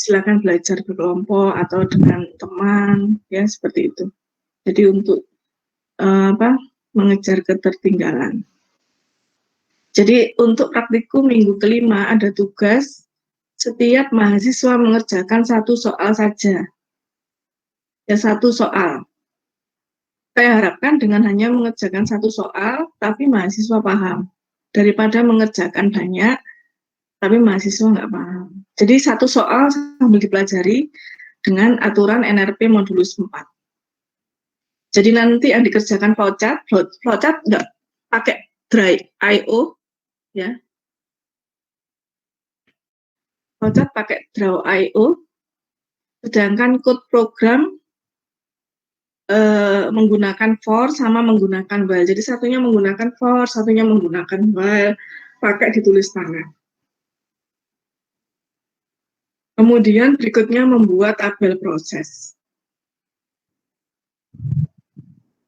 silakan belajar berkelompok atau dengan teman, ya seperti itu. Jadi untuk mengejar ketertinggalan. Jadi untuk praktikum minggu kelima ada tugas setiap mahasiswa mengerjakan satu soal saja. Ya, satu soal. Saya harapkan dengan hanya mengerjakan satu soal, tapi mahasiswa paham. Daripada mengerjakan banyak, tapi mahasiswa nggak paham. Jadi satu soal sambil dipelajari dengan aturan NRP modulus 4. Jadi nanti yang dikerjakan flowchart nggak pakai dry IO, ya. Flowchart pakai draw IO, sedangkan code program menggunakan for sama menggunakan while. Jadi satunya menggunakan for, satunya menggunakan while, pakai ditulis tangan. Kemudian berikutnya membuat tabel proses.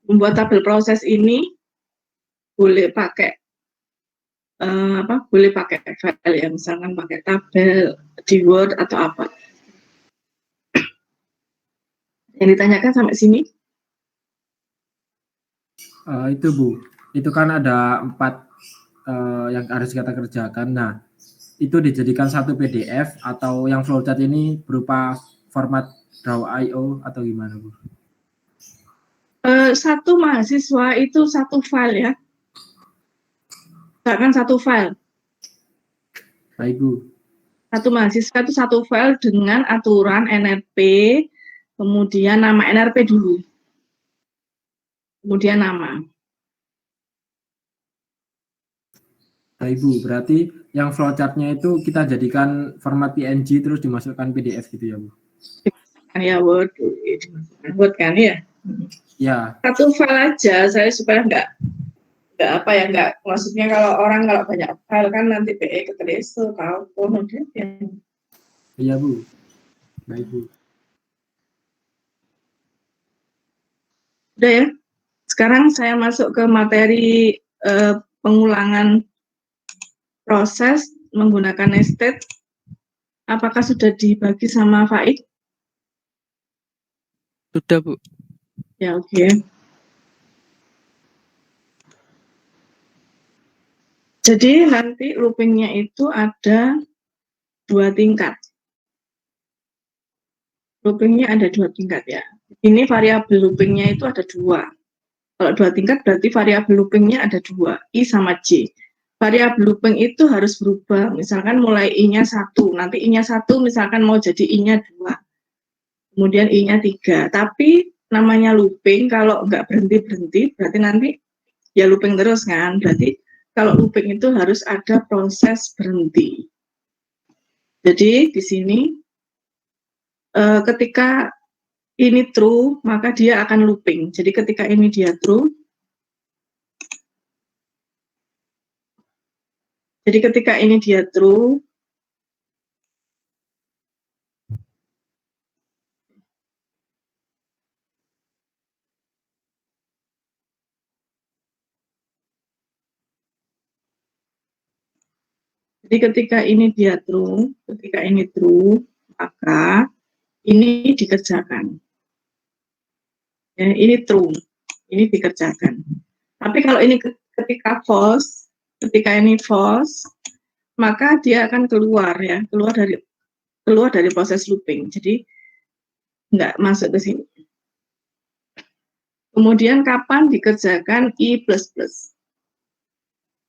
Membuat tabel proses ini boleh pakai boleh pakai file ya, misalkan pakai tabel di Word atau apa. Yang ditanyakan sampai sini? Itu Bu, itu kan ada 4 yang harus kita kerjakan. Nah, itu dijadikan satu PDF atau yang flowchart ini berupa format draw.io atau gimana Bu? Satu mahasiswa itu satu file ya. Bahkan satu file. Baik Bu. Satu mahasiswa itu satu file dengan aturan NRP, kemudian nama NRP dulu. Kemudian nama. Baik Bu, berarti yang flowchartnya itu kita jadikan format PNG terus dimasukkan PDF gitu ya Bu? Ya Word, Word kan ya? Ya. Satu file aja, saya supaya nggak maksudnya kalau banyak file kan nanti PE ketereso, tahu kemudian ya. Iya Bu, baik Bu. Udah ya, sekarang saya masuk ke materi pengulangan proses menggunakan nested. Apakah sudah dibagi sama Faik? Sudah Bu. Ya oke. Jadi nanti loopingnya itu ada 2 tingkat. Loopingnya ada 2 tingkat ya. Ini variabel loopingnya itu ada 2. Kalau 2 tingkat berarti variabel loopingnya ada 2, I sama J. Variabel looping itu harus berubah. Misalkan mulai I-nya 1, nanti I-nya 1 misalkan mau jadi I-nya 2. Kemudian I-nya 3. Tapi namanya looping kalau nggak berhenti-berhenti berarti nanti ya looping terus kan. Berarti kalau looping itu harus ada proses berhenti. Jadi di sini ketika ini true, maka dia akan looping. Jadi ketika ini dia true, ketika ini true, maka ini dikerjakan. Ya, ini true, ini dikerjakan. Tapi kalau ini ketika ini false, maka dia akan keluar dari proses looping. Jadi nggak masuk ke sini. Kemudian kapan dikerjakan I++?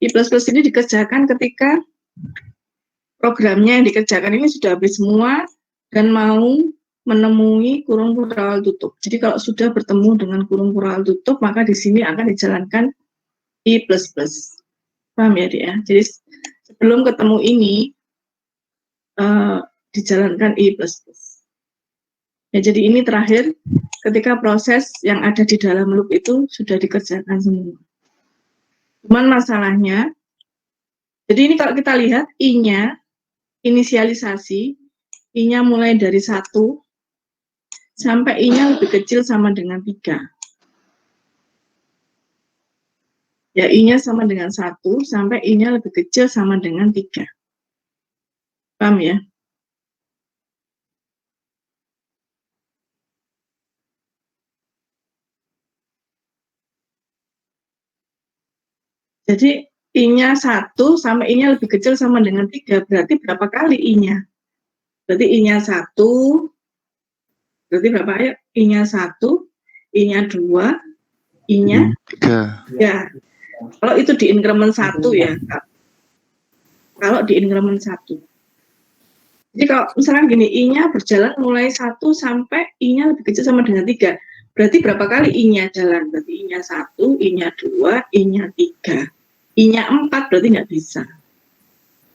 I++ ini dikerjakan ketika programnya yang dikerjakan ini sudah habis semua dan mau menemui kurung plural tutup. Jadi kalau sudah bertemu dengan kurung plural tutup, maka di sini akan dijalankan I++. Paham ya, dia? Jadi sebelum ketemu ini, dijalankan I++. Ya, jadi ini terakhir ketika proses yang ada di dalam loop itu sudah dikerjakan semua. Cuman masalahnya, jadi ini kalau kita lihat I-nya, inisialisasi, I-nya mulai dari 1 sampai I-nya lebih kecil sama dengan 3. Ya, I-nya sama dengan 1 sampai I-nya lebih kecil sama dengan 3. Paham ya? Jadi I-nya 1 sampai I-nya lebih kecil sama dengan 3, berarti berapa kali I-nya? Berarti I-nya 1, berarti berapa ya? I-nya 1, I-nya 2, I-nya 3. ya. Kalau itu di increment 1 ya. Kalau di increment 1. Jadi kalau misalnya gini, I-nya berjalan mulai 1 sampai I-nya lebih kecil sama dengan 3. Berarti berapa kali I-nya jalan? Berarti I-nya 1, I-nya 2, I-nya 3. I-nya 4 berarti nggak bisa.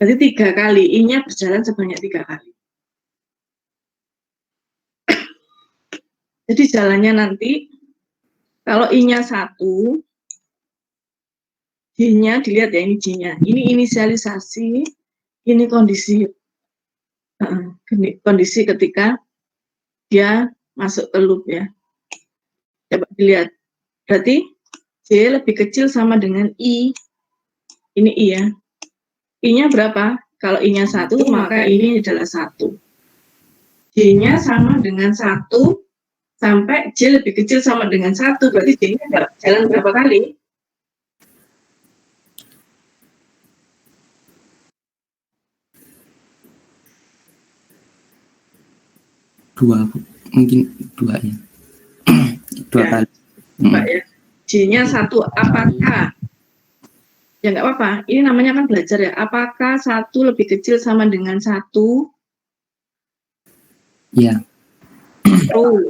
Berarti 3 kali, I-nya berjalan sebanyak 3 kali. Jadi jalannya nanti, kalau I-nya 1, J-nya dilihat ya, ini J-nya. Ini inisialisasi, ini kondisi. Kondisi ketika dia masuk ke loop ya. Coba dilihat. Berarti J lebih kecil sama dengan I. Ini I ya. I-nya berapa? Kalau I-nya 1, maka ini adalah 1. J-nya sama dengan 1 sampai J lebih kecil sama dengan 1. Berarti J-nya jalan berapa kali? Dua, mungkin 2 ya. 2 ya, kali. Mbak ya. J-nya 1, apakah? Ya nggak apa-apa, ini namanya kan belajar ya. Apakah 1 lebih kecil sama dengan 1? Iya. True.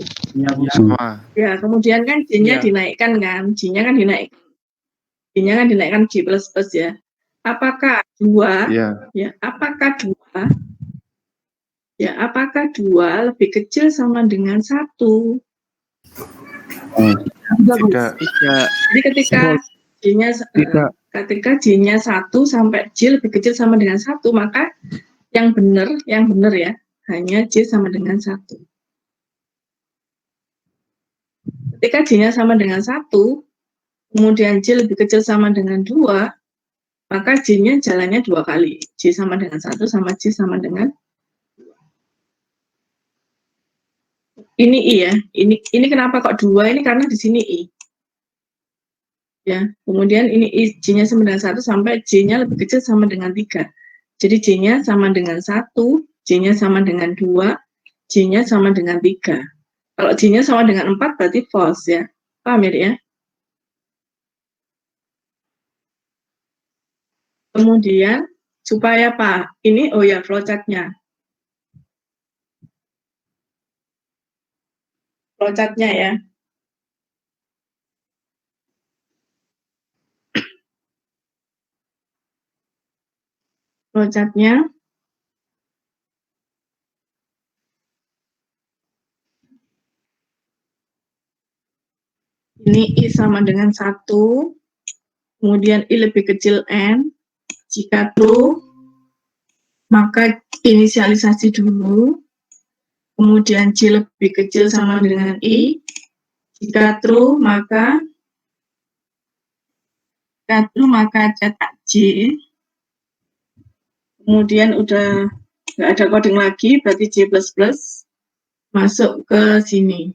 Sama. Ya, kemudian kan J-nya Ya. dinaikkan kan. J-nya kan dinaikkan J plus plus ya. Apakah 2? Iya. Ya, apakah 2? Ya, apakah 2 lebih kecil sama dengan 1? Tidak. Jadi ketika J-nya 1 sampai J lebih kecil sama dengan 1, maka yang benar ya, hanya J sama dengan 1. Ketika J-nya sama dengan 1, kemudian J lebih kecil sama dengan 2, maka J-nya jalannya 2 kali. J sama dengan 1 sama J sama dengan 2. Ini I ya. Ini kenapa kok 2? Ini karena di sini I. Ya, kemudian ini J-nya sama dengan 1 sampai J-nya lebih kecil sama dengan 3. Jadi J-nya sama dengan 1, J-nya sama dengan 2, J-nya sama dengan 3. Kalau J-nya sama dengan 4 berarti false ya. Paham ya? Kemudian supaya apa? Ini oh ya flowchart-nya. Flowchart-nya ya. Flowchart-nya ini I sama dengan 1, kemudian I lebih kecil N, jika true, maka inisialisasi dulu, kemudian J lebih kecil sama dengan I, jika true, maka cetak J, kemudian udah nggak ada coding lagi, berarti J++, masuk ke sini.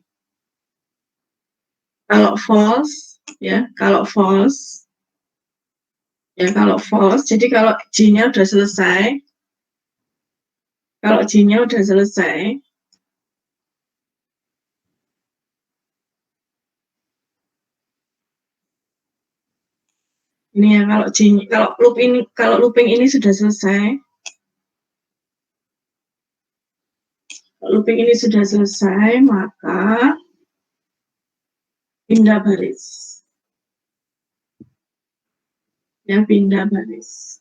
Kalau false, jadi kalau J-nya udah selesai, ini ya, kalau looping ini sudah selesai, maka pindah baris. Ya, pindah baris.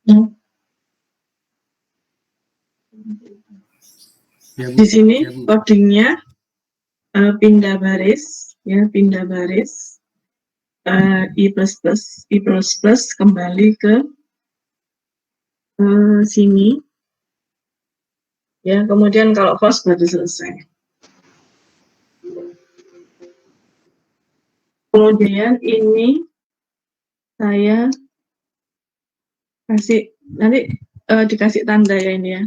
Ya, Bu. Di sini Ya, Bu. codingnya pindah baris, ya pindah baris. I++ kembali ke sini. Ya, kemudian kalau false baru selesai. Kemudian ini saya kasih nanti dikasih tanda ya ini ya.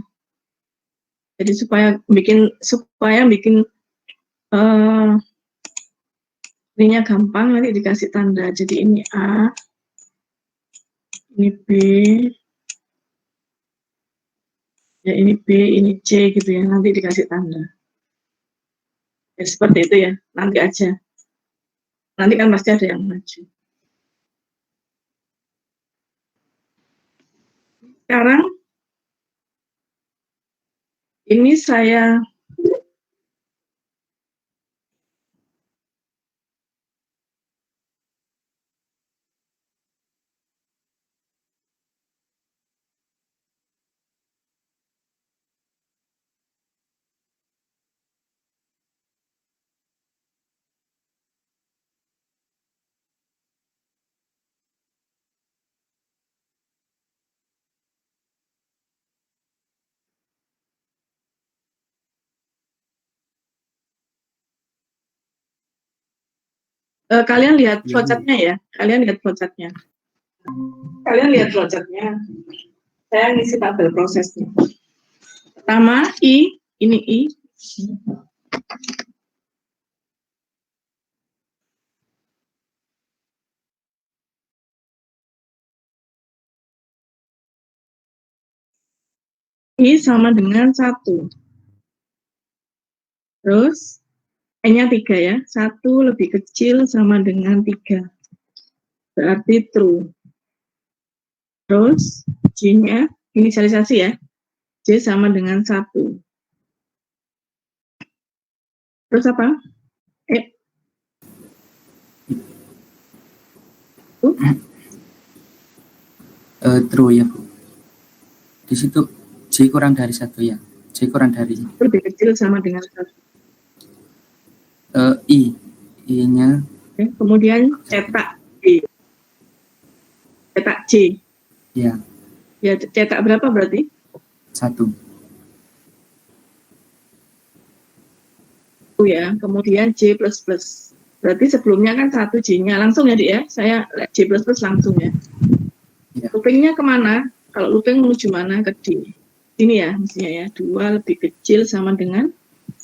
Jadi supaya bikin ininya gampang, nanti dikasih tanda. Jadi ini A, ini B, ya ini B, ini C gitu ya. Nanti dikasih tanda. Ya, seperti itu ya. Nanti aja. Nanti kan pasti ada yang maju. Sekarang ini saya kalian lihat flowchartnya ya. Kalian lihat flowchartnya. Saya ngisi tabel prosesnya. Pertama I, ini I. I sama dengan 1. Terus N-nya 3 ya. 1 lebih kecil sama dengan 3. Berarti true. Terus J-nya inisialisasi ya. J sama dengan 1. Terus apa? True ya Bu. Di situ J kurang dari 1 ya. J kurang dari Lebih kecil sama dengan 1. I-nya Kemudian cetak J. Cetak J. ya Ya, cetak berapa berarti? 1. Ya, kemudian J++. Berarti sebelumnya kan 1 J-nya. Langsung ya, Dik ya? Saya J++ langsung ya. Ya. Loopingnya kemana? Kalau looping menuju mana? Ke D. Ini ya, mestinya ya. 2 lebih kecil sama dengan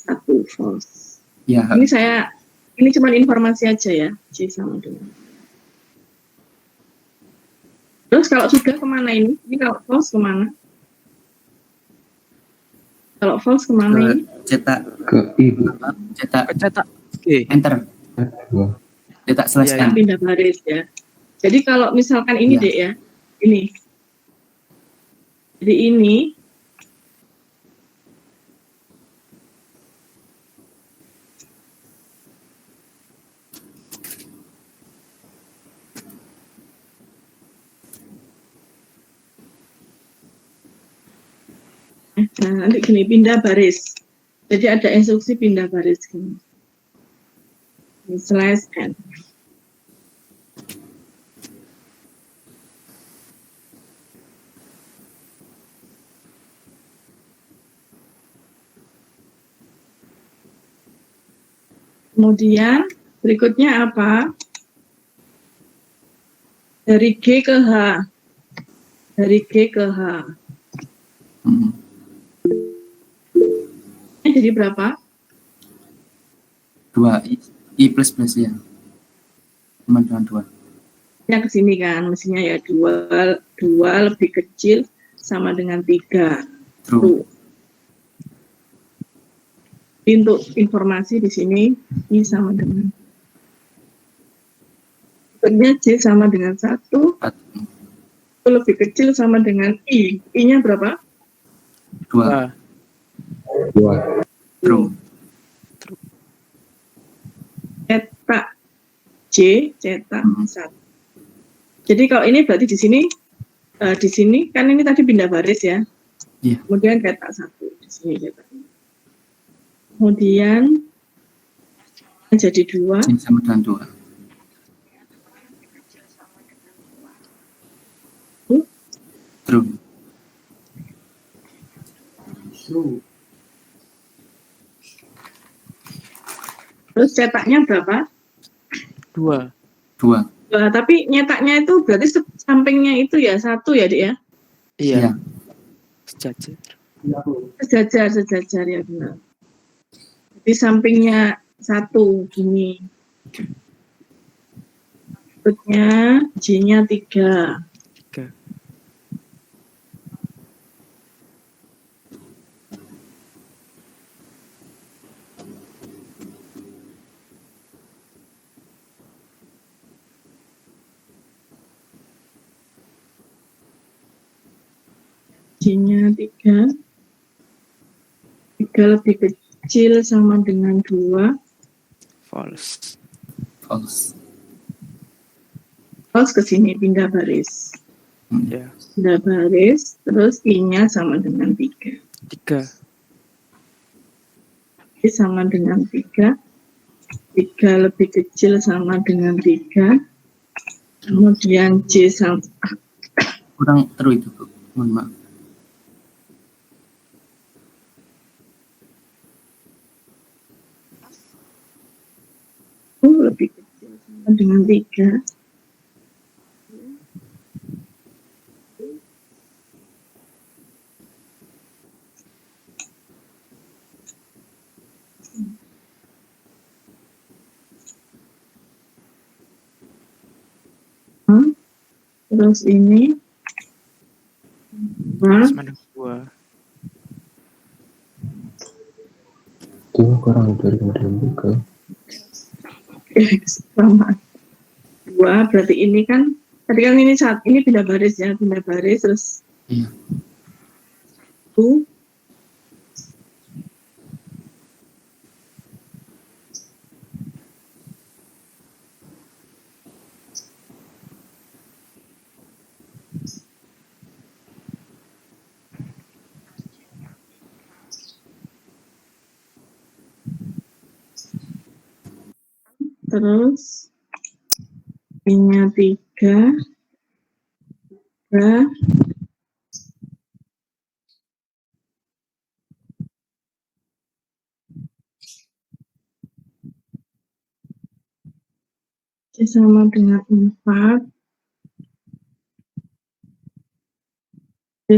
1. False. Ya. Ini cuma informasi aja ya. J sama dengan. Terus kalau sudah kemana ini? Ini kalau false kemana? Kalau false kemana ini? Cetak ke I, Bu. cetak Oke. enter. Cetak selesai. Iya, Pindah baris ya. Jadi kalau misalkan ini Ya. Dek ya. Ini. Jadi ini nah, nanti gini, pindah baris. Jadi ada instruksi pindah baris gini. Ini slash n. Kemudian berikutnya apa? Dari G ke H. Dari G ke H. Jadi berapa? 2 I plus ya. Cuma dengan 2. Ya ke sini kan, mestinya ya 2 lebih kecil sama dengan 3. True. Untuk informasi di sini I sama dengan J sama dengan 1. Itu lebih kecil sama dengan I. I-nya berapa? 2. 2. True. Cetak J, cetak 1. Jadi kalau ini berarti di sini kan ini tadi pindah baris ya. Iya. Kemudian cetak 1 di sini cetak. Kemudian jadi 2. J sama dengan 2. True. Terus cetaknya berapa? 2. Tapi nyetaknya itu berarti sampingnya itu ya 1 ya, Dik ya? Iya. Iya. Sejajar. Sejajar ya benar. Di sampingnya 1 gini. Berikutnya J-nya 3. 3. J-nya 3. 3 lebih kecil sama dengan 2. False. False. Terus ke sini pindah baris. Ya. Pindah baris, terus I-nya sama dengan 3. 3. I sama dengan 3. 3 lebih kecil sama dengan 3. Kemudian J sama Kurang true itu, Bu. Mohon maaf. lebih kecil sama dengan 3. Terus ini Sama dengan 2. Itu kurang dari model buka. sama 2, berarti ini kan tadi kan ini pindah baris ya, pindah baris terus Iya. 1. Terus I-nya 3. Sama dengan 4.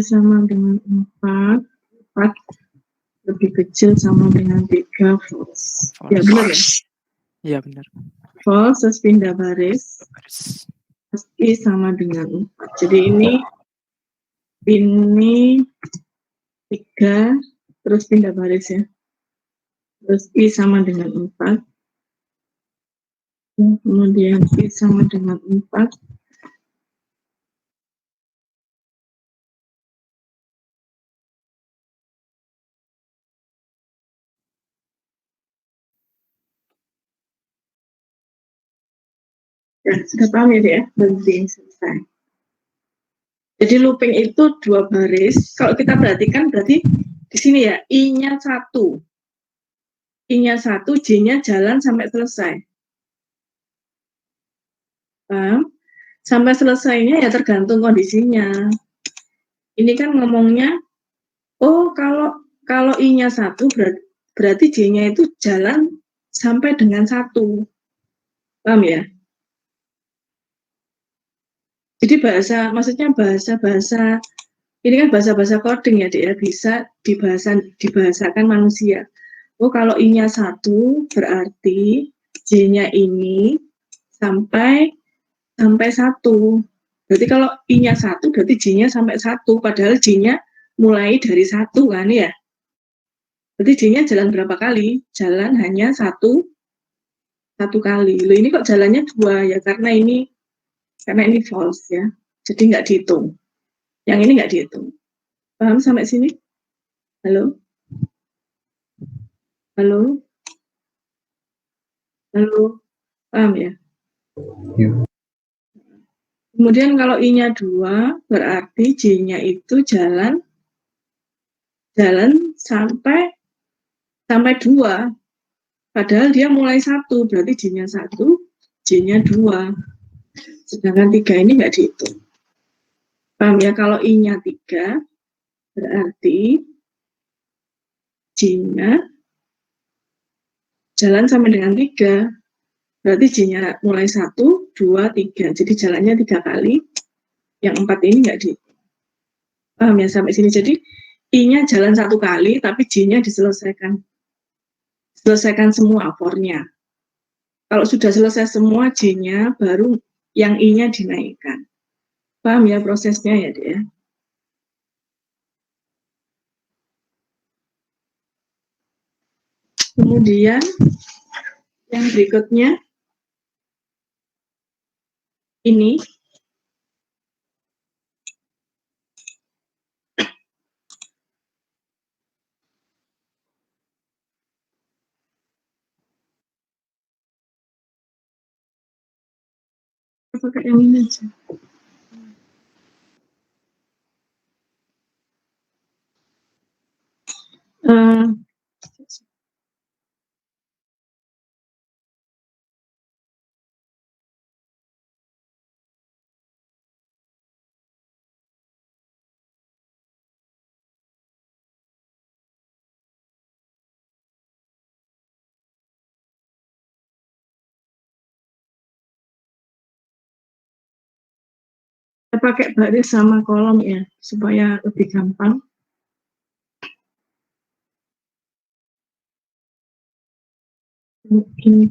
Sama dengan 4. 4 lebih kecil sama dengan 3. False. Ya benar ya? Iya benar. False, terus pindah baris. Baris. I sama dengan 4. Jadi ini 3, terus pindah baris ya. Terus I sama dengan 4. Kemudian I sama dengan 4. Ya, sudah paham ya, berhenti selesai. Jadi looping itu 2 baris. Kalau kita perhatikan berarti di sini ya, I-nya 1. I-nya 1, J-nya jalan sampai selesai. Paham? Sampai selesainya ya tergantung kondisinya. Ini kan ngomongnya, oh kalau I-nya 1 berarti J-nya itu jalan sampai dengan 1. Paham ya? Jadi maksudnya bahasa ini kan bahasa coding ya, dia bisa dibahasakan manusia. Oh, kalau I-nya 1 berarti J-nya ini sampai 1. Berarti kalau I-nya 1 berarti J-nya sampai 1, padahal J-nya mulai dari 1 kan ya. Berarti J-nya jalan berapa kali? Jalan hanya satu kali. Loh, ini kok jalannya 2 ya, karena ini false ya. Jadi nggak dihitung. Yang ini nggak dihitung. Paham sampai sini? Halo? Halo? Halo? Paham ya? Ya. Kemudian kalau I-nya 2, berarti J-nya itu jalan sampai 2. Padahal dia mulai 1, berarti J-nya 1, J-nya 2. Sedangkan 3 ini nggak dihitung. Paham ya? Kalau I-nya 3, berarti J-nya jalan sampai dengan 3. Berarti J-nya mulai 1, 2, 3. Jadi jalannya 3 kali. Yang 4 ini nggak dihitung. Paham ya sampai sini? Jadi I-nya jalan 1 kali, tapi J-nya diselesaikan. Selesaikan semua for-nya. Kalau sudah selesai semua J-nya, baru yang I-nya dinaikkan. Paham ya prosesnya ya, Dek ya? Kemudian yang berikutnya ini pakai yang ini aja. Kita pakai baris sama kolom ya, supaya lebih gampang. Ini.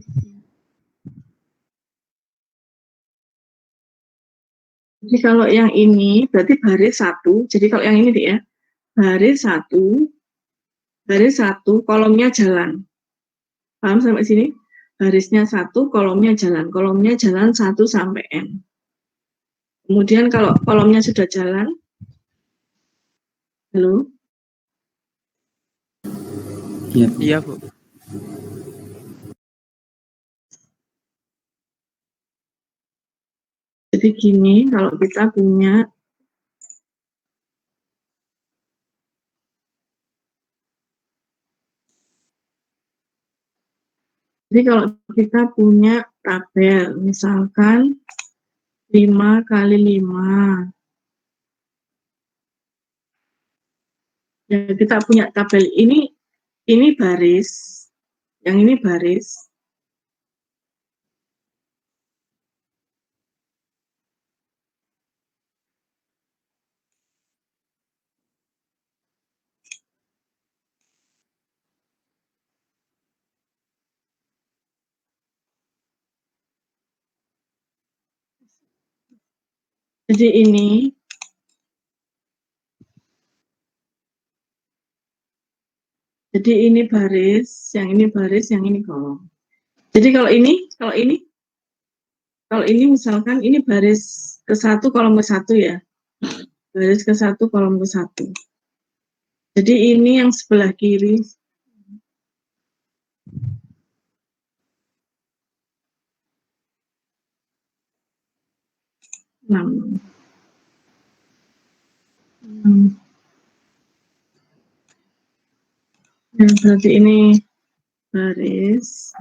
Jadi kalau yang ini berarti baris 1. Jadi kalau yang ini Dek ya, baris 1, kolomnya jalan. Paham sampai sini? Barisnya 1, kolomnya jalan. Kolomnya jalan 1 sampai N. Kemudian kalau kolomnya sudah jalan, halo? Iya, Iya, Bu. Jadi gini, kalau kita punya tabel, misalkan 5 kali 5. Ya, kita punya tabel ini baris, yang ini baris. Jadi ini baris, yang ini baris, yang ini kolom. Jadi kalau ini misalkan ini baris ke-1 kolom ke-1 ya. Baris ke-1 kolom ke-1. Jadi ini yang sebelah kiri. Ya, berarti ini baris.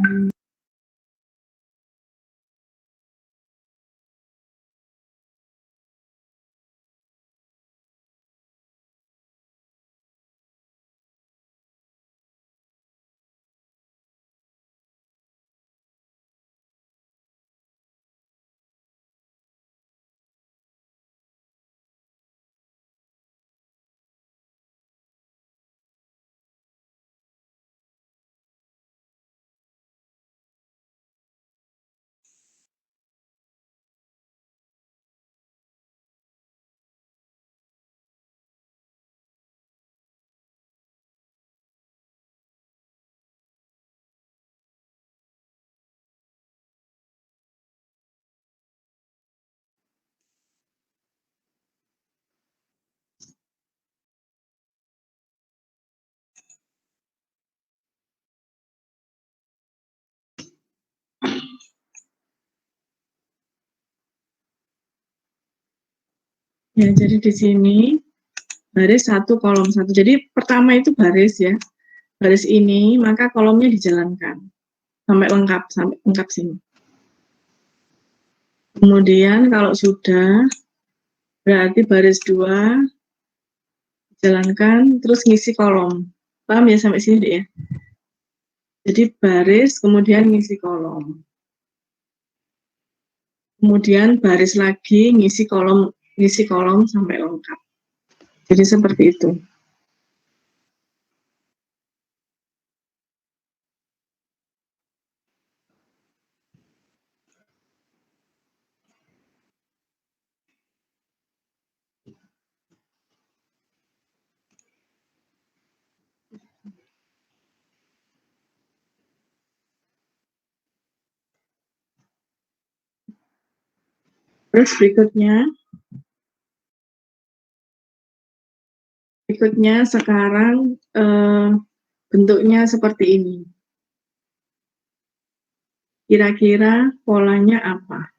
Ya, jadi di sini baris 1 kolom 1. Jadi pertama itu baris ya. Baris ini, maka kolomnya dijalankan sampai lengkap sini. Kemudian kalau sudah, berarti baris 2 dijalankan, terus ngisi kolom. Paham ya sampai sini, Dek ya? Jadi baris, kemudian ngisi kolom. Kemudian baris lagi, ngisi kolom sampai lengkap. Jadi seperti itu. Terus berikutnya sekarang bentuknya seperti ini. Kira-kira polanya apa?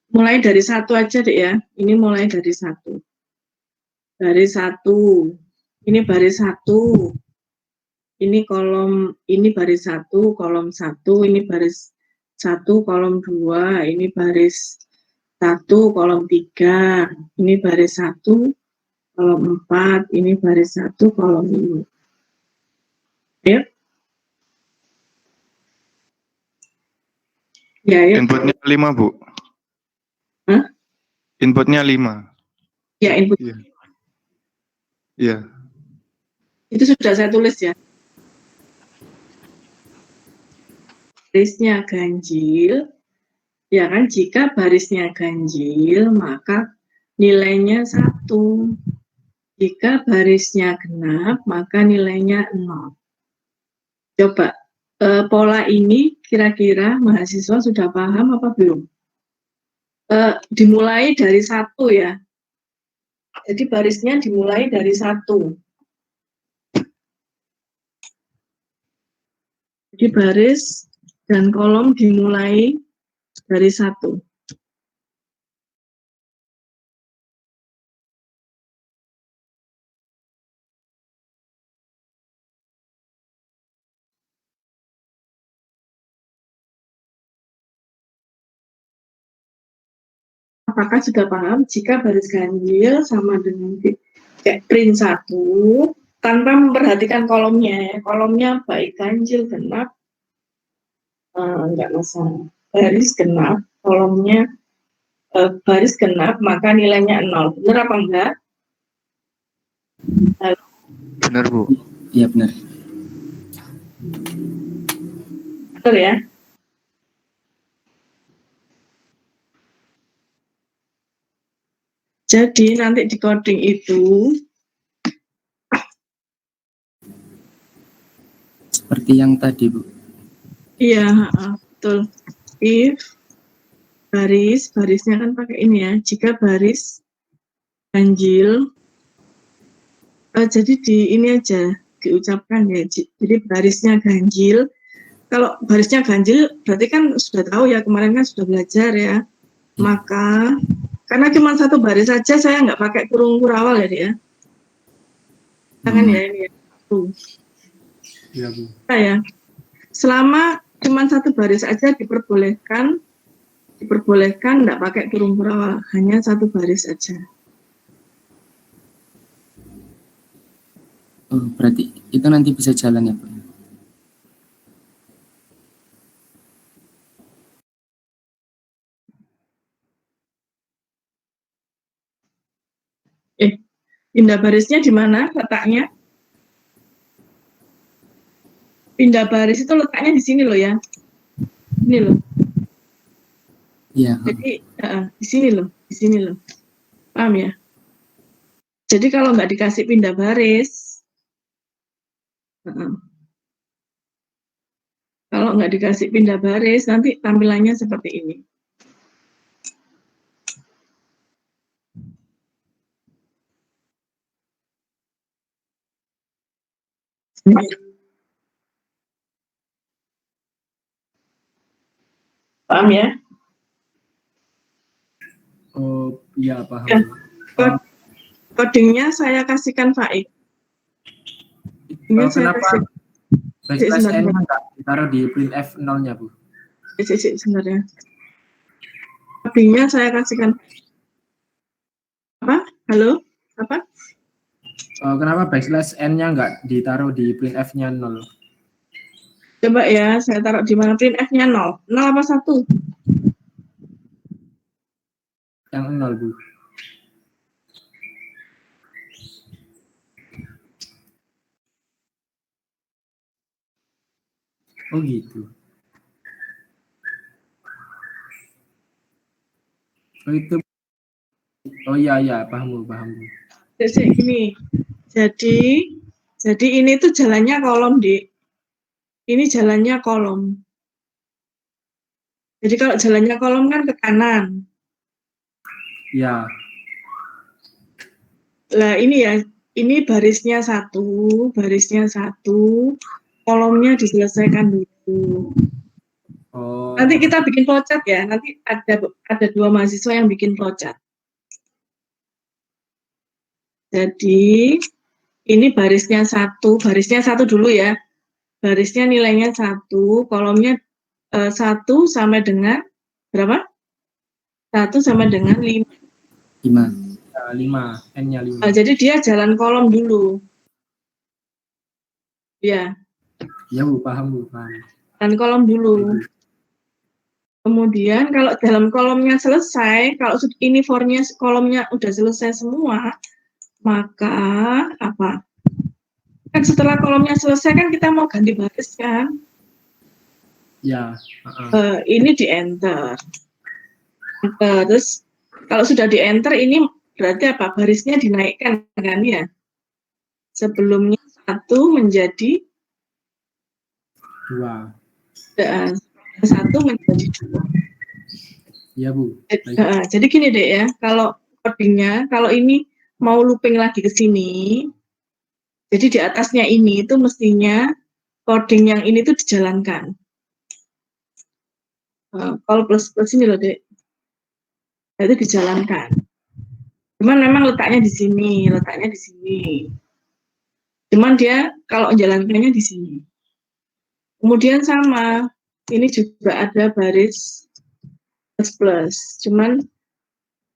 Mulai dari satu aja deh ya. Ini mulai dari satu. Baris satu. Ini baris satu. Ini kolom, ini baris satu, kolom satu. Ini baris satu, kolom dua. Ini baris satu, kolom tiga. Ini baris satu, kolom empat. Ini baris satu, kolom lima. Ya. Ya, ya. Inputnya 5, Bu. Hah? Inputnya 5. Ya, input. Iya. Iya. Itu sudah saya tulis ya. Barisnya ganjil, ya kan? Jika barisnya ganjil, maka nilainya 1. Jika barisnya genap, maka nilainya 0. Coba, pola ini kira-kira mahasiswa sudah paham apa belum? Dimulai dari 1 ya. Jadi barisnya dimulai dari 1. Jadi baris dan kolom dimulai dari 1. Apakah sudah paham jika baris ganjil sama dengan kayak print 1 tanpa memperhatikan kolomnya ya. Kolomnya baik ganjil, genap, enggak masalah. Baris genap, kolomnya baris genap, maka nilainya 0. Benar apa enggak? Benar, Bu. Iya benar. Benar ya? Jadi nanti di coding itu Seperti yang tadi, Bu. iya, betul. If barisnya kan pakai ini ya. Jika baris ganjil, jadi di ini aja diucapkan ya. Jadi barisnya ganjil. Kalau barisnya ganjil berarti kan sudah tahu ya, kemarin kan sudah belajar ya. Maka karena cuma satu baris saja, saya nggak pakai kurung kurawal ya, dia. Jangan ya ini ya. Iya, Bu. Nah, ya. Selama cuma satu baris aja diperbolehkan nggak pakai kurung kurawal, hanya satu baris aja. Oh, berarti itu nanti bisa jalan ya, Bu? Pindah barisnya di mana letaknya? Pindah baris itu letaknya di sini loh ya. Ini loh. Iya. Jadi di sini loh. Paham ya? Jadi kalau nggak dikasih pindah baris, kalau nggak dikasih pindah baris, nanti tampilannya seperti ini. Paham ya? Oh, iya paham. Ya. Codingnya saya kasihkan Faik. Kenapa backslash n enggak ditaruh di printf 0-nya, Bu? Sebenarnya. Codingnya saya kasihkan. Apa? Halo? Apa? Kenapa backslash n-nya enggak ditaruh di printf-nya 0? Coba ya, saya taruh di mana printf-nya 0. 0 apa 1? Yang 0, Bu. Oh gitu. Oh itu. Oh iya, paham Bu. Jadi gini. Jadi ini tuh jalannya kolom, Dik. Ini jalannya kolom. Jadi kalau jalannya kolom kan ke kanan. Ya, Lah ini ya, ini barisnya satu, kolomnya diselesaikan dulu. oh, Nanti kita bikin flowchart ya, nanti ada 2 mahasiswa yang bikin flowchart. Jadi ini barisnya satu dulu ya. Barisnya nilainya 1, kolomnya 1 sampai dengan berapa? 1 sampai dengan 5. 5. ya, 5, N-nya 5. Jadi dia jalan kolom dulu. Ya, Ya Bu, paham Bu, paham. jalan kolom dulu. Kemudian kalau dalam kolomnya selesai, kalau ini for-nya kolomnya udah selesai semua, maka apa? Kan setelah kolomnya selesai kan kita mau ganti baris kan? Ya, Ini di enter. Terus kalau sudah di enter ini berarti apa? Barisnya dinaikkan kan ya? Sebelumnya 1 menjadi 2. 1 menjadi 2. Ya Bu. Jadi gini deh ya, kalau codingnya, kalau ini mau looping lagi ke sini, jadi di atasnya ini itu mestinya coding yang ini tuh dijalankan. Kalau plus ini loh dek, itu dijalankan. Cuman memang letaknya di sini, Cuman dia kalau menjalankannya di sini. Kemudian sama, ini juga ada baris plus. Cuman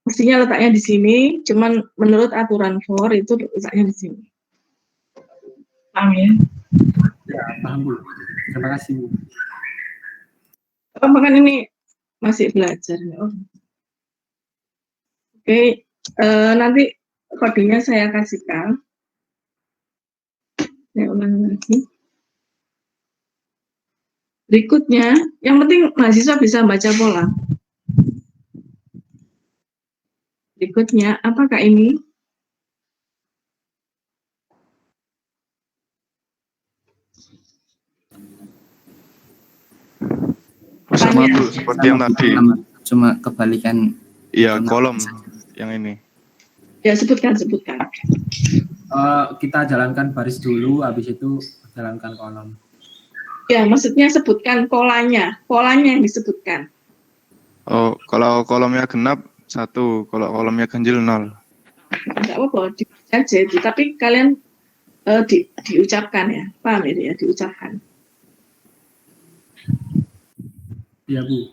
mestinya letaknya di sini, cuman menurut aturan for itu letaknya di sini. Paham ya? Ya, paham Bu. Terima kasih Bu. Kan ini masih belajar. Oh. Oke, nanti kodenya saya kasihkan. Saya ulang lagi. Berikutnya, yang penting mahasiswa bisa baca pola. Berikutnya, apakah ini? Sama Tanya. Bu, seperti yang tadi. Cuma kebalikan. Iya, kolom yang ini. Ya, sebutkan. Kita jalankan baris dulu, habis itu jalankan kolom. Ya, maksudnya sebutkan polanya yang disebutkan. Oh, kalau kolomnya genap 1, kalau kolomnya ganjil 0. Enggak apa-apa, dibaca aja itu. Tapi kalian diucapkan ya, paham ya, diucapkan. Ya Bu.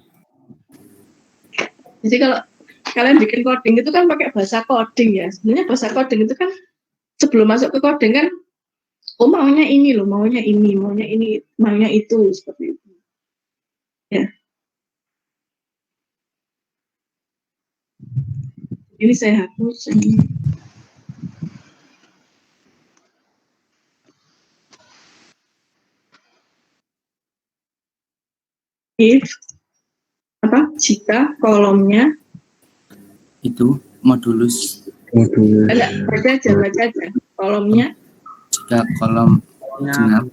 Jadi kalau kalian bikin coding itu kan pakai bahasa coding ya. Sebenarnya bahasa coding itu kan sebelum masuk ke coding kan, oh maunya ini loh, maunya itu, seperti itu. Ya. Ini saya hapus. If jika kolomnya Itu modulus. baca aja. Kolomnya Jika kolom genap,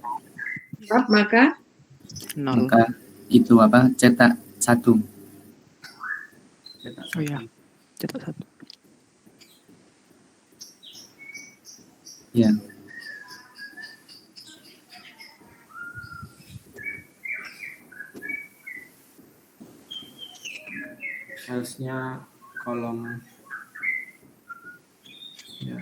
maka 0. maka itu cetak 1. Oh iya, cetak 1. Ya. Cellsnya kolom. Ya.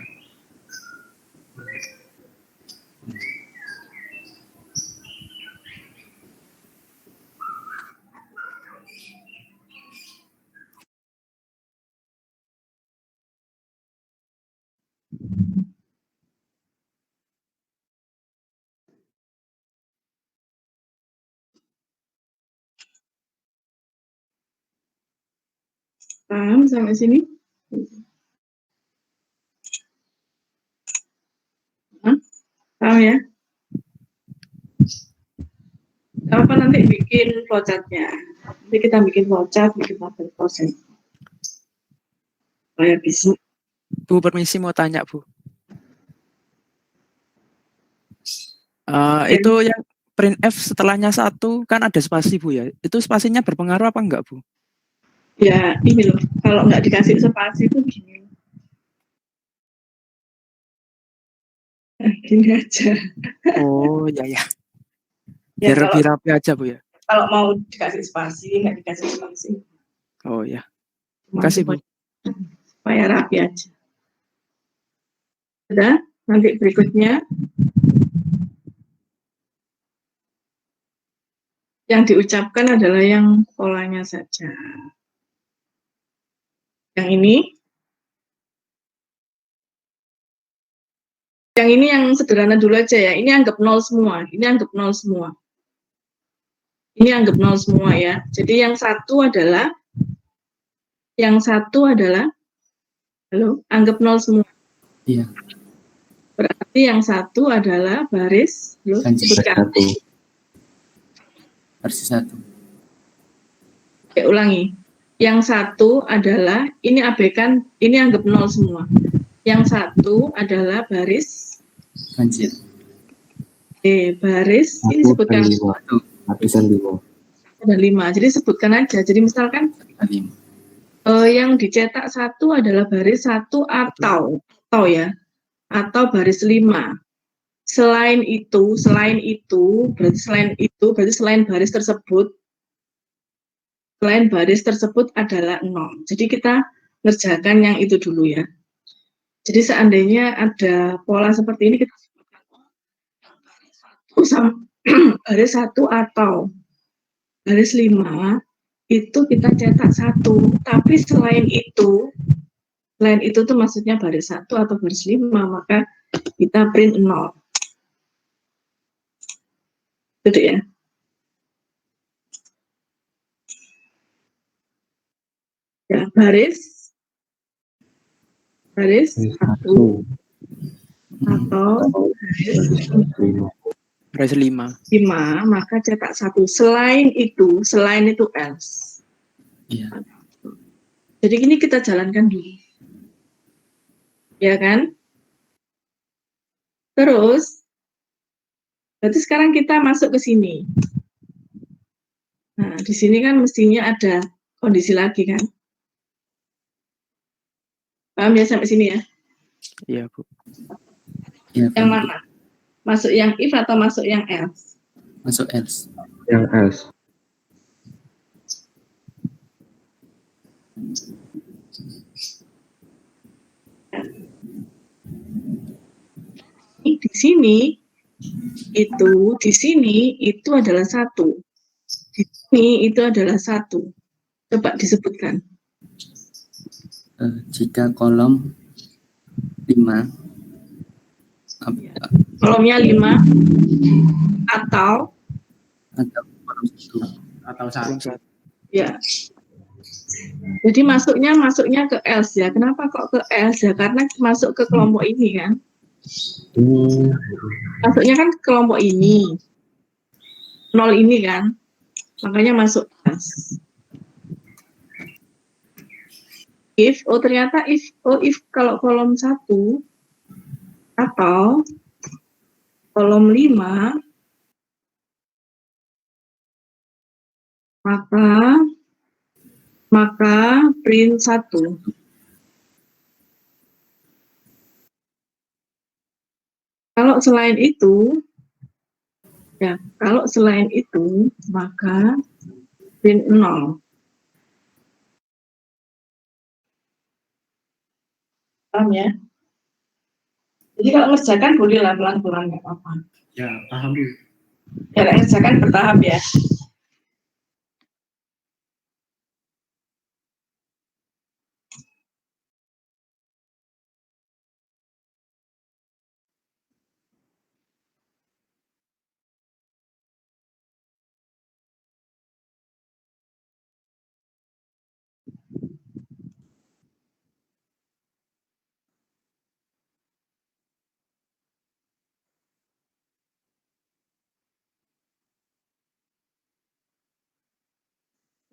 paham sampai sini? Paham ya? Apa nanti bikin flowchartnya? Nanti kita bikin flowchart, bikin tabel proses. Supaya bisa. Bu, permisi mau tanya Bu. Itu yang print F setelahnya 1 kan ada spasi Bu ya. Itu spasinya berpengaruh apa enggak Bu? Ya, ini loh. Kalau nggak dikasih spasi itu gini. Nah, gini aja. Oh ya ya. Ya, Biar kalau lebih rapi aja Bu ya. kalau mau dikasih spasi, nggak dikasih spasi. Oh ya. Cuma Makasih Bu. supaya rapi aja. Sudah, nanti berikutnya yang diucapkan adalah yang polanya saja. Yang ini yang sederhana dulu aja ya. Ini anggap 0 semua. Ini anggap 0 semua. Ini anggap 0 semua ya. Jadi yang satu adalah halo, anggap 0 semua. Iya. Berarti yang satu adalah baris, Ganjil. sebutkan. Versi 1. Oke, ulangi. Yang satu adalah, ini abaikan, ini anggap 0 semua. Yang satu adalah baris, Ganjil. baris, ini sebutkan 5. ada 5. Jadi sebutkan aja. Jadi misalkan 5. yang dicetak satu adalah baris 1 atau ya, atau baris 5. Selain itu berarti selain baris tersebut adalah 0. Jadi kita ngerjakan yang itu dulu ya. Jadi seandainya ada pola seperti ini, kita sebutkan baris 1 atau baris 5 itu kita cetak 1. Tapi selain itu tuh maksudnya baris 1 atau baris 5, maka kita print 0. Gitu ya. Ya, baris 1 atau Baris 5. 5, maka cetak 1. Selain itu else. Iya. Jadi ini kita jalankan dulu. Ya kan? Terus, berarti sekarang kita masuk ke sini. Nah, di sini kan mestinya ada kondisi lagi kan? Paham ya sampai sini ya? Iya Bu. Iya. Yang mana? Masuk yang if atau masuk yang else? Masuk else. Yang S. Di sini itu adalah 1. Di sini itu adalah 1. Coba disebutkan. Jika kolom 5 Kolomnya 5 atau kolom 1 Atau Belum 1. ya. Jadi masuknya ke else ya. Kenapa kok ke else ya? Karena masuk ke kelompok ini kan. Masuknya kan ke kelompok ini. 0 ini kan. Makanya masuk else. Ternyata if kalau kolom 1 atau kolom 5, maka print 1. Kalau selain itu, maka print 0. Paham ya? Jadi kalau ngerjakan bolehlah pelan-pelan, nggak apa-apa. Ya, paham Bu. Ya, ngerjakan bertahap ya.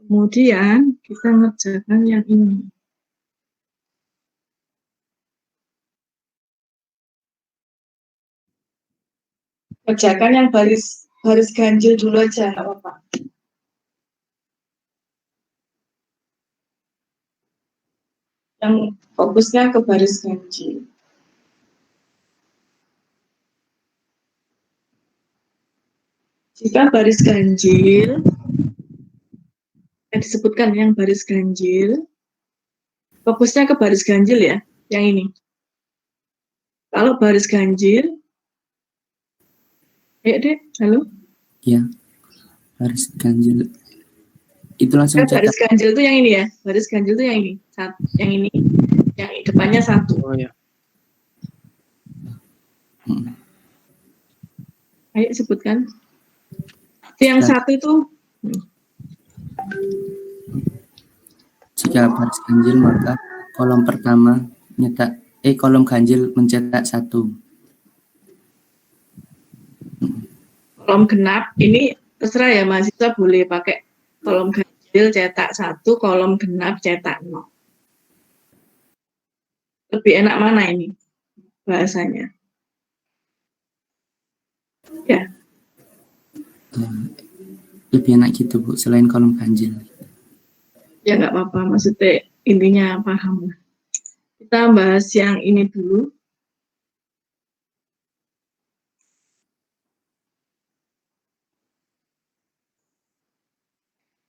Kemudian kita ngerjakan yang ini. Kerjakan yang baris baris ganjil dulu aja, nggak apa-apa. Yang fokusnya ke baris ganjil. Jika baris ganjil, yang disebutkan yang baris ganjil, fokusnya ke baris ganjil ya, yang ini. Kalau baris ganjil, ayo deh, halo. Ya, baris ganjil. Itu langsung cetak. Baris ganjil itu yang ini ya, baris ganjil itu yang ini, yang ini, yang depannya 1. Oh ya. Ayo sebutkan. Yang 1 itu. Jika baris ganjil maka kolom pertama kolom ganjil mencetak 1. Kolom genap ini terserah ya, mahasiswa boleh pakai kolom ganjil cetak 1, kolom genap cetak 0. Lebih enak mana ini bahasanya? Ya. Lebih enak gitu Bu, selain kolom ganjil. Ya nggak apa-apa, maksudnya intinya paham. Kita bahas yang ini dulu.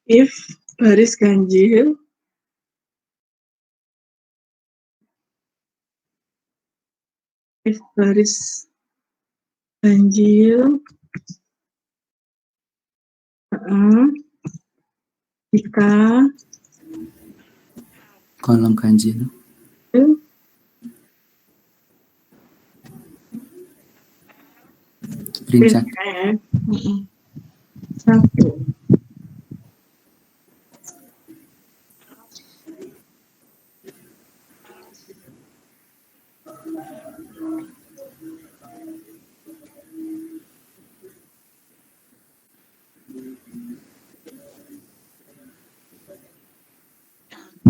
If baris ganjil jika Kolom ganjil berincat. 1.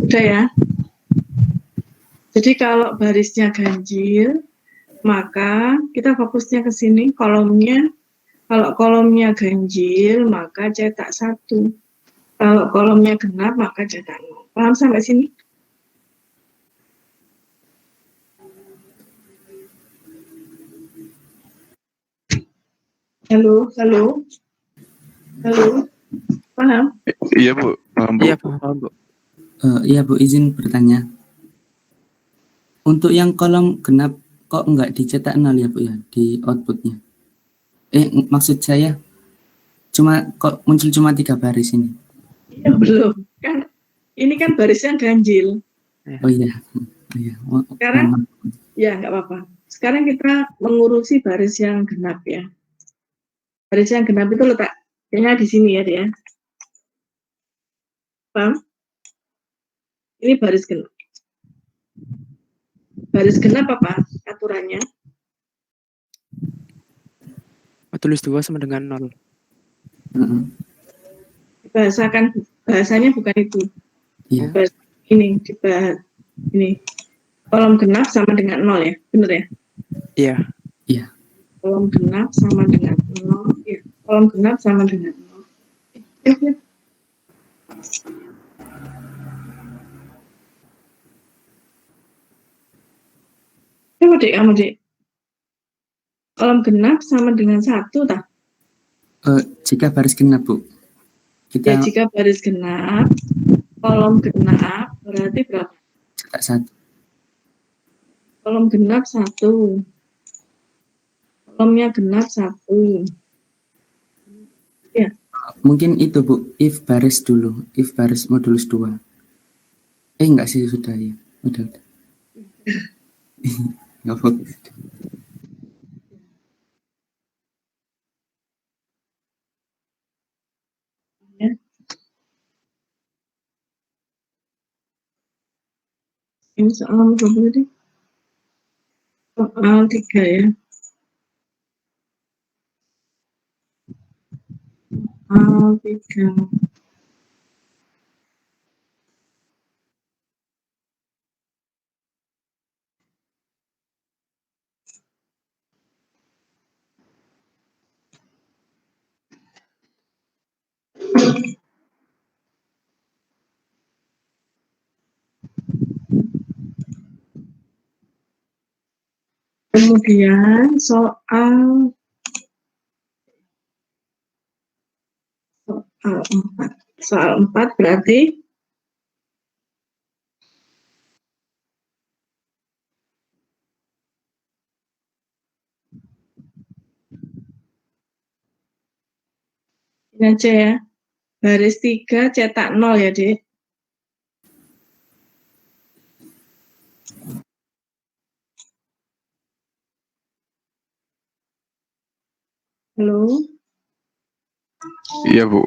Udah ya. Jadi kalau barisnya ganjil, maka kita fokusnya ke sini kolomnya. Kalau kolomnya ganjil, maka cetak 1. Kalau kolomnya genap, maka cetak 0. Paham sampai sini? Halo. Paham? Iya Bu, paham Bu. Iya, paham, Bu. Iya Bu, izin bertanya. Untuk yang kolom genap kok enggak dicetak 0 ya Bu ya di outputnya? Maksud saya kok muncul cuma 3 baris ini? Ya, belum. Kan ini kan barisnya ganjil. Oh iya. Sekarang ya nggak apa-apa. Sekarang kita mengurusi baris yang genap ya. Baris yang genap itu letaknya di sini ya dia. Paham? Ini baris genap. Baris genap apa aturannya? Tulis 2 sama dengan 0. Bahasanya bukan itu. Iya. Ini kolom genap sama dengan 0 ya, benar ya? Iya. Iya. Kolom genap sama dengan 0. Ya. Kolom genap sama dengan 0. Coba dek kamu dek. Kolom genap sama dengan 1 tak? Jika baris genap Bu. Ya, jika baris genap, kolom genap berarti berapa? Cetak 1. Kolom genap 1. Kolomnya genap 1. Ya. Mungkin itu Bu, if baris dulu, if baris modulus 2. Enggak sih, sudah ya. Udah. Enggak fokus. Ya. Ini soal nomor berapa tadi? Soal 3 ya. Soal 3. Kemudian soal 4 berarti ini aja ya. Baris 3 cetak 0 ya, Dek. Halo. Iya, Bu.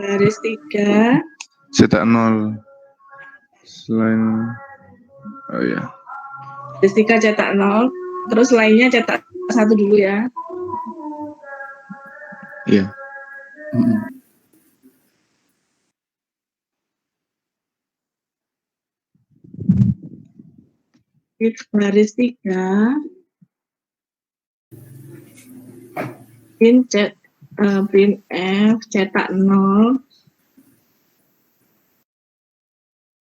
Baris 3 Cetak 0. Selain oh ya. baris 3 cetak 0, terus lainnya cetak 1 dulu ya. Iya. Mm-mm. Baris 3 pin F cetak 0,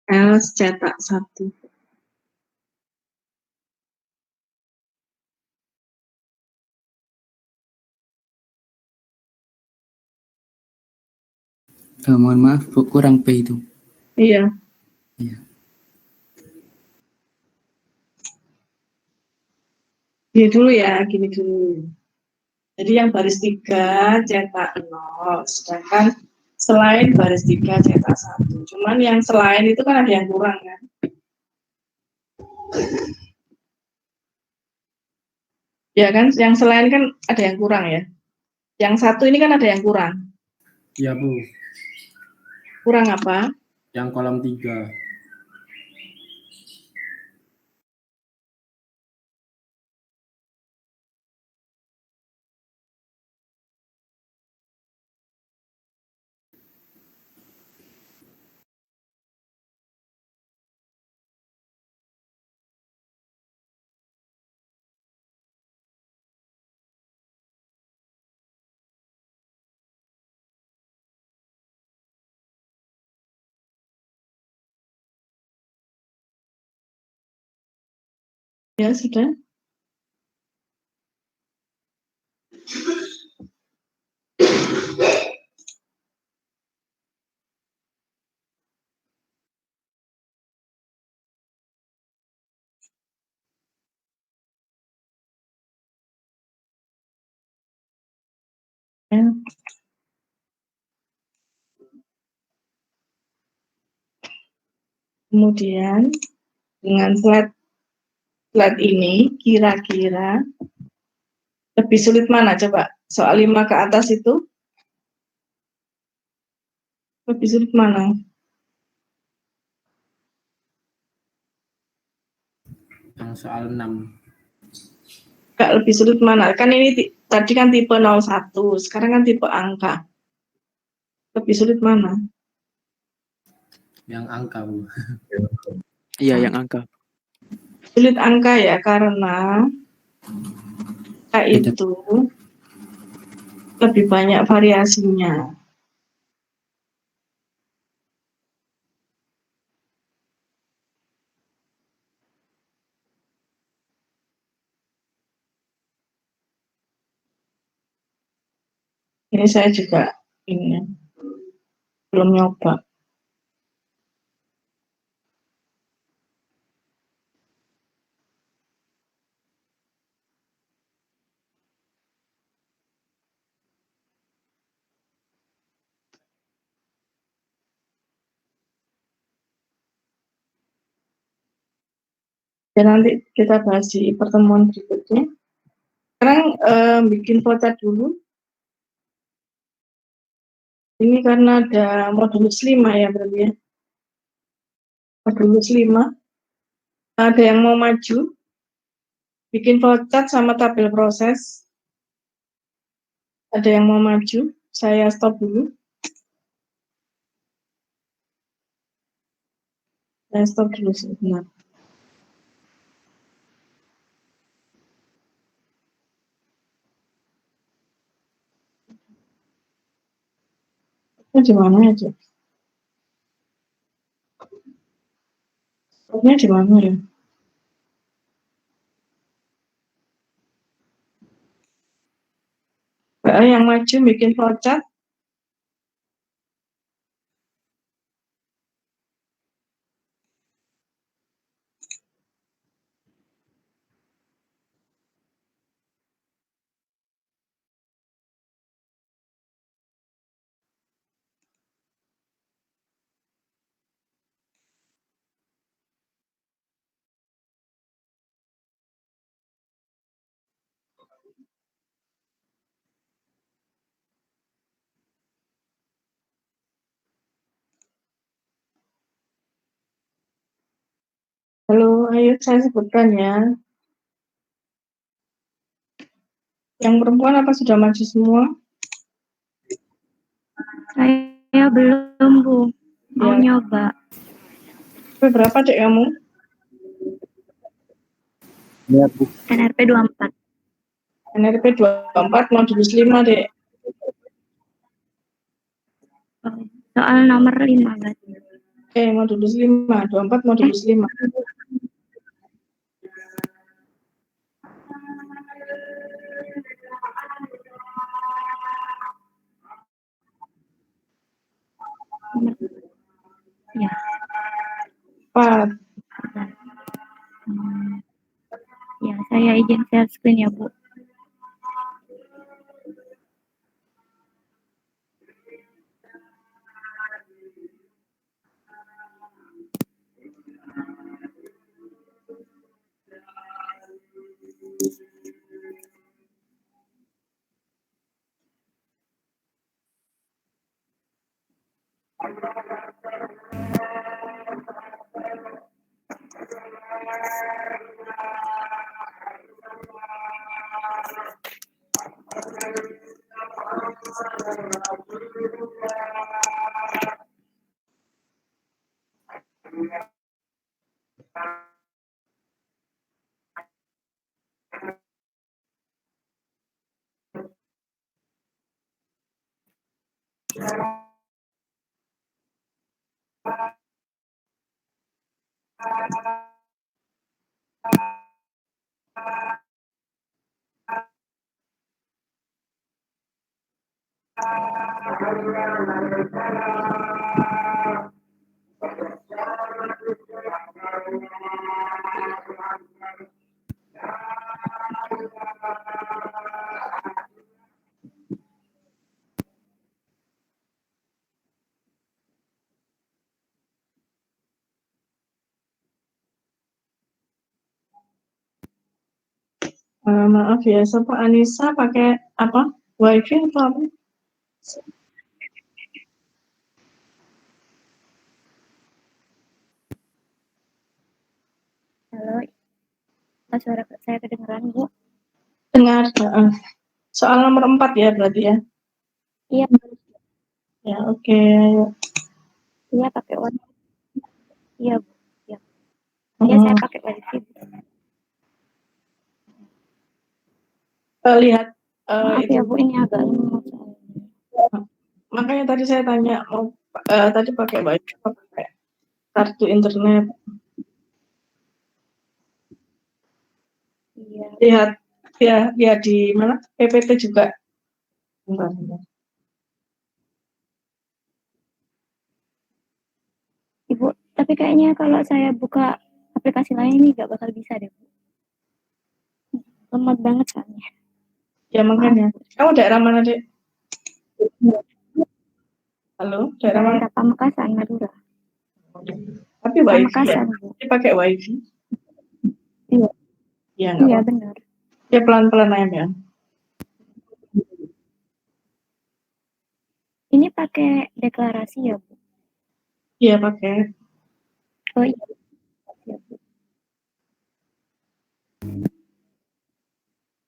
else cetak 1. Mohon maaf, Bu, kurang P itu. Iya. Iya. Gini dulu ya, gini dulu. Jadi yang baris 3 cetak 0, sedangkan selain baris 3 cetak 1. Cuman yang selain itu kan ada yang kurang kan. Ya kan, yang selain kan ada yang kurang ya. Yang 1 ini kan ada yang kurang. Iya, Bu. Kurang apa? Yang kolom 3. Ya sudah. Ya. Kemudian dengan slide ini kira-kira lebih sulit mana coba? Soal 5 ke atas itu lebih sulit mana? Yang soal 6. Enggak, lebih sulit mana? Kan ini tadi kan tipe 01, sekarang kan tipe angka. Lebih sulit mana? Yang angka, Bu. Iya, yang angka. Sulit angka ya, karena angka Beda. itu lebih banyak variasinya. Ini saya juga ini belum nyoba. Dan nanti kita bahas di pertemuan berikutnya. Sekarang bikin flowchart dulu. Ini karena ada modulus 5 ya berarti ya. Modulus 5. Ada yang mau maju? Bikin flowchart sama tabel proses. Ada yang mau maju? Saya stop dulu. Saya stop dulu sebentar. Ini di mana aja? Stopnya di mana ya? Ada yang maju bikin flowchart? Halo, ayo saya sebutkan ya. Yang perempuan apa sudah maju semua? Saya belum, Bu. Mau Ya. nyoba. Berapa dek kamu? Ya, Bu. NRP 24. NRP 24 modulus 5 dek. Soal nomor 5 berarti. Oke, modulus 5, 24 modulus 5. Ya. 4. Ya, saya izin share screen ya, Bu. Maaf ya, Pak Anissa pakai apa? Wifi atau apa? Halo. Apa suara saya kedengeran, Bu? Dengar. Soal nomor 4 ya berarti ya? Iya. Ya, oke. Ayo. Iya, pakai wifi. Iya, Bu. Iya. Iya, saya pakai wifi. Lihat Maaf itu. ya, Bu, ini agak lemot. Makanya tadi saya tanya mau tadi pakai wifi atau pakai kartu internet. Iya. Lihat ya di mana PPT juga. Bentar. Ibu, tapi kayaknya kalau saya buka aplikasi lain ini nggak bakal bisa deh, Bu. Lemot banget soalnya. Ya makanya. Kamu daerah mana dek? Halo, daerah mana? Daerah Pamekasan, Madura. Tapi wifi ya. Pamekasan, Bu. Dia pakai wifi. Iya. Iya nggak Iya, apa-apa. benar. Ya pelan-pelan aja ya. Ini pakai deklarasi ya, Bu? Iya pakai. Oh iya. Ya, Bu.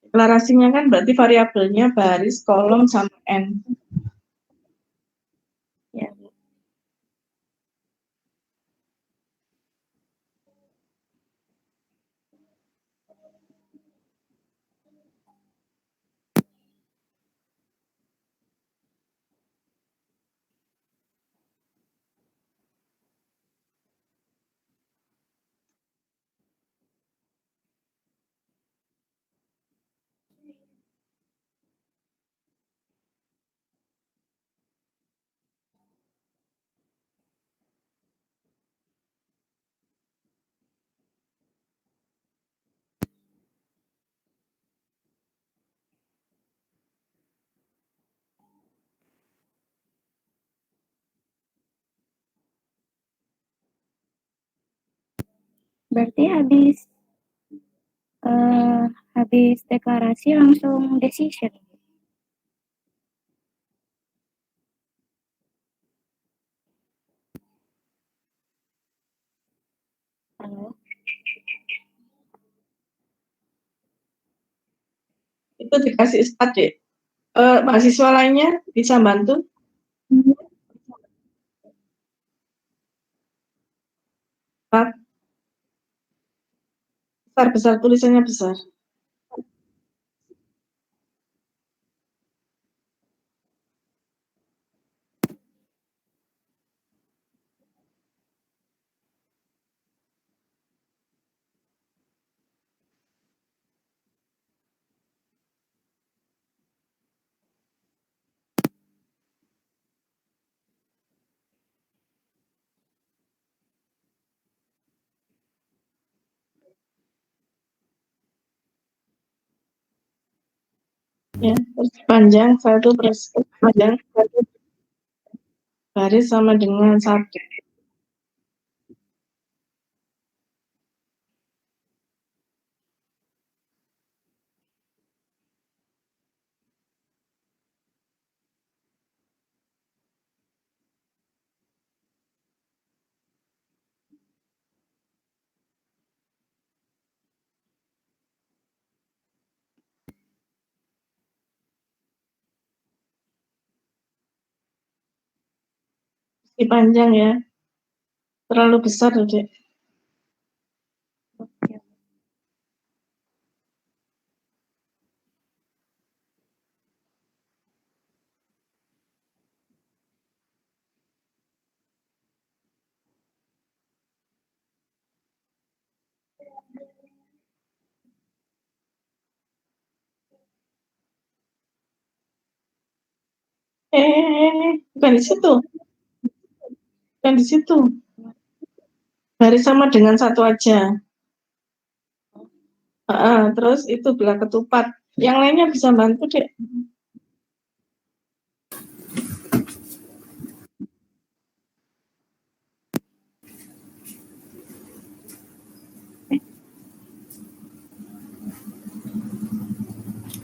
Deklarasinya kan berarti variabelnya baris, kolom, sama n. Ya, Bu. Berarti habis deklarasi langsung decision. Halo. Itu dikasih ispat deh. Mahasiswa lainnya bisa bantu? Pak, besar tulisannya besar. Ya, terus panjang satu panjang baris sama dengan 1. Panjang ya, terlalu besar Dek. Bukan di situ, bukan di situ. Baris sama dengan 1 aja. Terus itu belah ketupat. Yang lainnya bisa bantu Dek.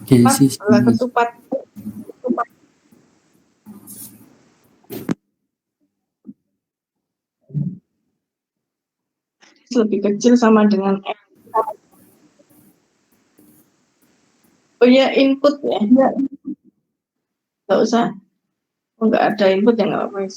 Belah ketupat. Lebih kecil sama dengan F. Oh ya, input ya. Nggak usah. Oh, nggak ada input ya, nggak apa-apa.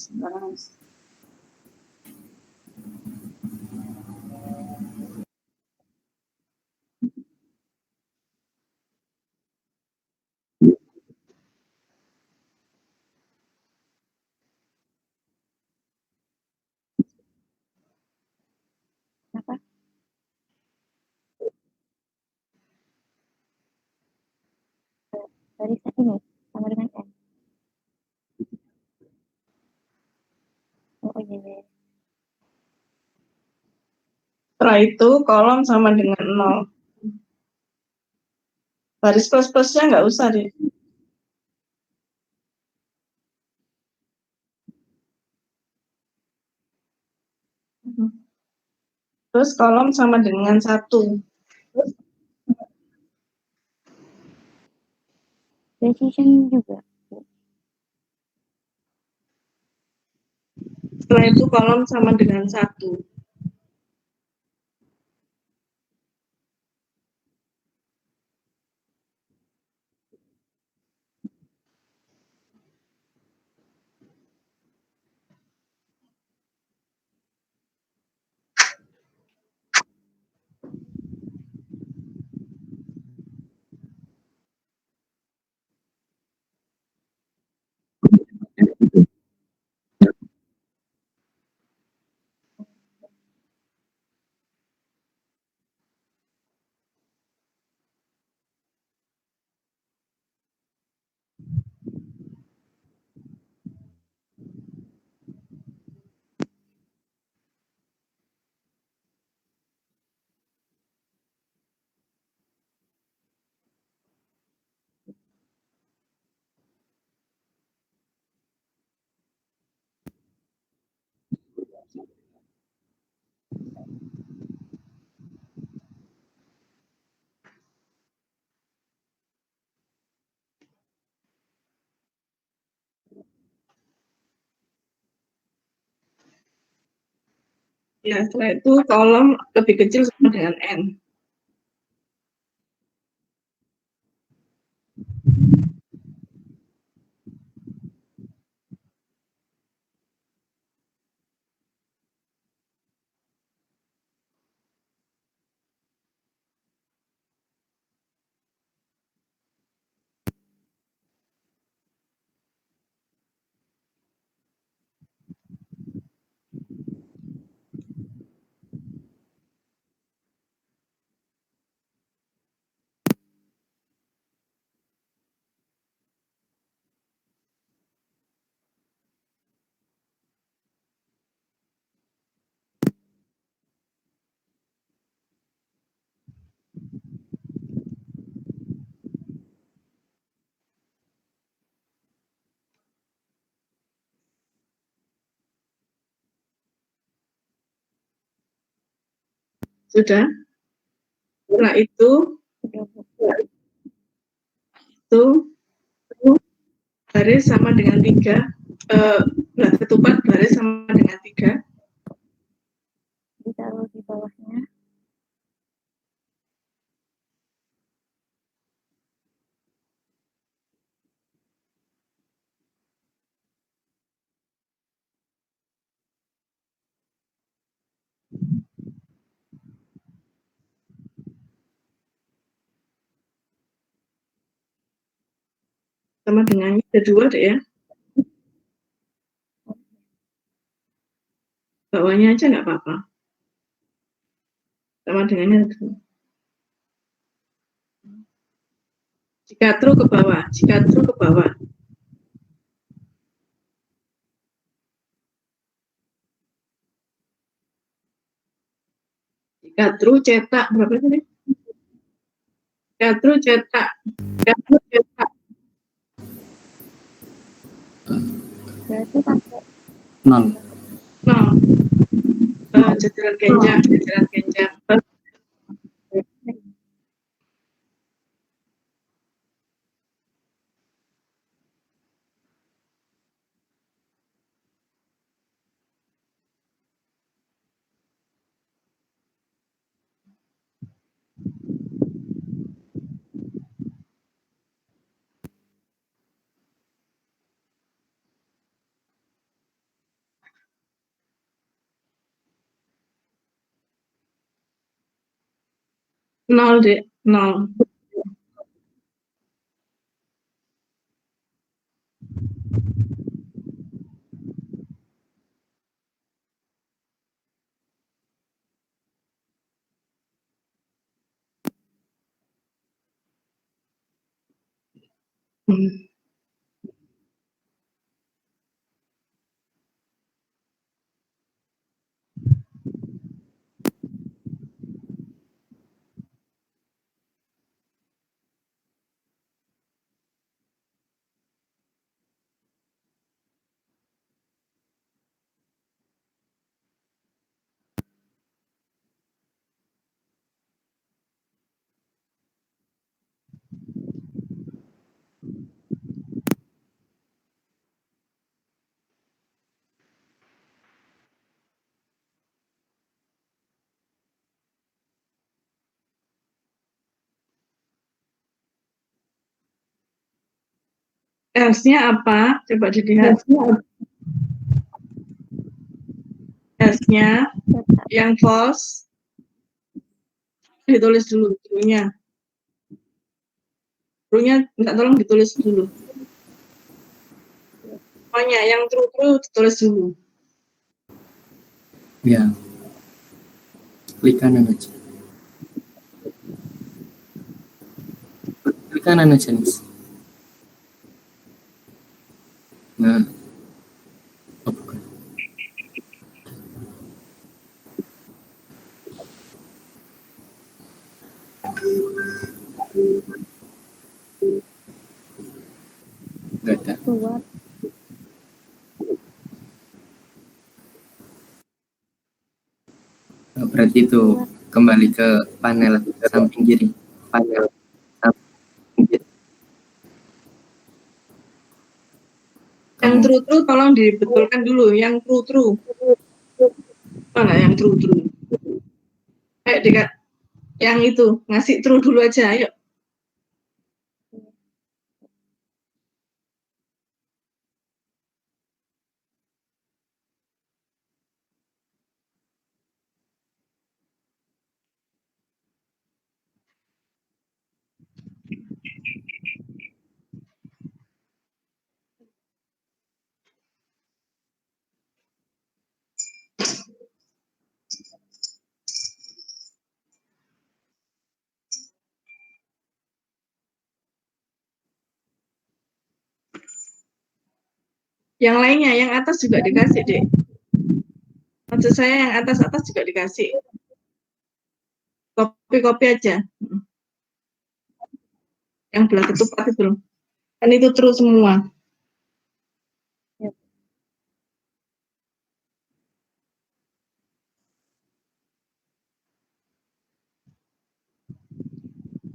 Apa? Barisan ini sama dengan M. Oh iya. Setelah itu kolom sama dengan 0. Baris plus-plusnya nggak usah deh. Terus kolom sama dengan 1. Decision juga. Setelah itu kolom sama dengan 1. Ya, setelah itu kolom lebih kecil sama dengan N. Sudah? Setelah itu baris sama dengan 3, berat ketupat baris sama dengan 3. Ditaruh di bawahnya. Sama dengan kedua deh ya. Bawahnya aja nggak apa-apa. Sama dengannya kedua. Jika true ke bawah, jika true ke bawah. Jika true cetak berapa tadi? Jika true cetak. Jika true cetak. Berarti pakai 0. Jajaran genjang, jajaran genjang. Nol deh, nol. Else-nya apa? Coba dilihat. Else-nya yang false ditulis dulu true-nya. True-nya minta tolong ditulis dulu. Pokoknya yang true ditulis dulu. Ya. Klik kanan aja. Klik kanan aja nih. Nah. Oh, bukan. Nggak ada. keluar. Berarti itu kembali ke panel samping kiri. Panel samping kiri. Yang true tolong dibetulkan dulu. Yang true. Mana yang true. Kayak dekat yang itu ngasih true dulu aja, ayo. Yang lainnya, yang atas juga dikasih, Dek. Maksud saya yang atas-atas juga dikasih. Kopi-kopi aja. Yang belah ketupat itu loh. Kan itu terus semua.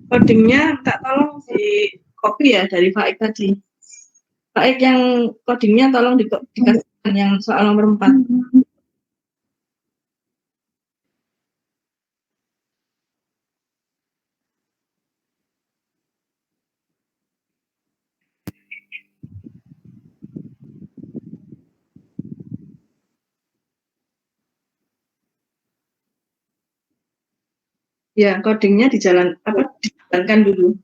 Codingnya tak tolong di copy ya dari Faik tadi. Faik yang codingnya tolong dikasihkan yang soal nomor 4. Ya, codingnya dijalankan dulu.